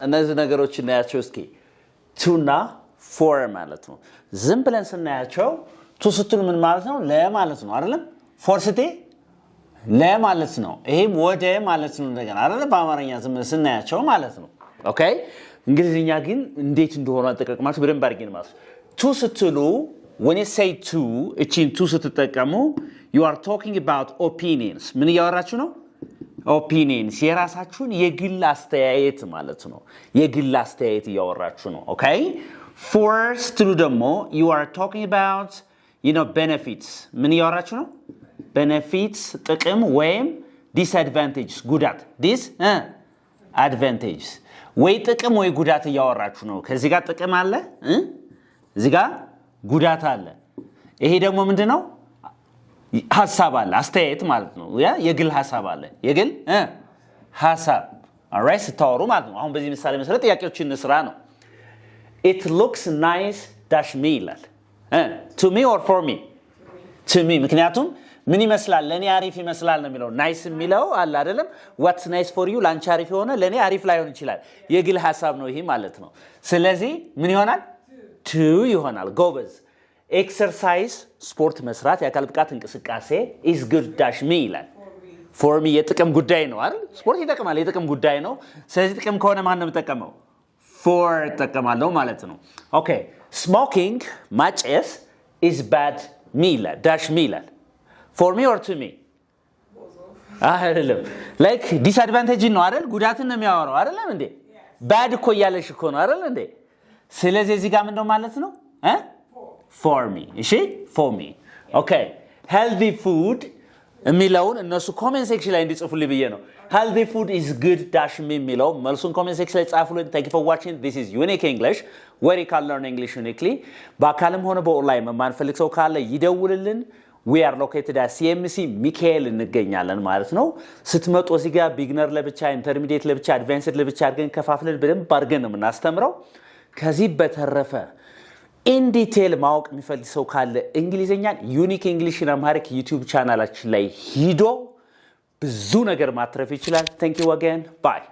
እነዚህ ነገሮች እናያቸው እስኪ to እና for ማለት ነው ዝም ብለን ስናያቸው to ስትሉ ምን ማለት ነው ለማለት ነው አይደለም for ስቴ ለማለት ነው ይሄም ወደ ማለት ነው እንደገና አይደል በአማርኛ ዝም ብለን ስናያቸው ማለት ነው ኦኬ እንግሊዝኛ ግን እንዴት እንደሆነ አጠቃቀማችሁ በደንብ አድርገን ማለት to ስትሉ when you say to እቺን to ስትጠቀሙ you are talking about opinions ምን ያወራችሁ ነው opinions የራሳችሁን የግል አስተያየት ማለት ነው የግል አስተያየት ያወራችሁ ነው ኦኬ for ስትሉ ደግሞ you are talking about benefits ምን ያወራችሁ ነው benefits ጥቅም ወይም disadvantages ጉዳት disadvantages ወይ ጥቅም ወይ ጉዳት ያወራችሁ ነው ከዚህ ጋር ጥቅም አለ እዚህ ጋር ጉዳት አለ ይሄ ደግሞ ምንድነው ሐሳብ አለ አስተያየት ማለት ነው የግል ሐሳብ አለ የግል ሐሳብ alright ስታወሩ ማለት ነው አሁን በዚህ ምሳሌ መሰረት ጥያቄዎችን እንስራ ነው it looks nice dash me ይላል to me or for me to me ምክንያቱም ምን ይመስላል ለኔ አሪፍ ይመስላል ነው የሚለው ናይስ የሚለው አለ አይደለም what's nice for you ላንቺ አሪፍ ሆነ ለኔ አሪፍ ላይሆን ይችላል የግል ሐሳብ ነው ይሄ ማለት ነው ስለዚህ ምን ይሆናል to ይሆናል ጎበዝ ኤክሰርሳይዝ ስፖርት መስራት የአካል ብቃት እንቅስቃሴ is good dash me ይላል for me የጥቅም ጉዳይ ነው አይደል ስፖርት ይጠቅማል የጥቅም ጉዳይ ነው ስለዚህ ጥቅም ከሆነ ማን ነው የሚጠቀመው for ተጠቀማለው ማለት ነው ኦኬ smoking ማጨስ is bad me ይላል dash me ይላል for me or to me አይደለም like disadvantage ነው አይደል ጉዳትን ነው የሚያወራው አይደለም እንዴ bad እኮ ያለሽ እኮ ነው አይደል እንዴ ስለዚህ እዚህ ጋር ምን ነው ማለት ነው for me እሺ for me okay healthy food የሚለውን እነሱ ኮሜንት ሴክሽን ላይ እንዲጽፉልኝ ብዬ ነው healthy food is good dash me የሚለው መልሱን ኮሜንት ሴክሽን ላይ ጻፉልኝ thank you for watching this is unique english where you can learn english uniquely በአካልም ሆነ በኦንላይን መማር ፈልግ ሰው ካለ ይደውልልን we are located at CMC ሚካኤል እንገኛለን ማለት ነው ስትመጡ እዚህ ጋር ቢግነር ለብቻ ኢንተርሚዲየት ለብቻ አድቫንስድ ለብቻ አድርገን ከፋፍለን በደንብ አድርገን ነው የምናስተምረው ከዚህ በተረፈ in detail ማወቅ የሚፈልግ ሰው ካለ እንግሊዘኛን ዩኒክ እንግሊሽ እና አማሪክ ዩቲዩብ ቻናላችን ላይ ሂዶ ብዙ ነገር ማትረፍ ይችላል thank you again bye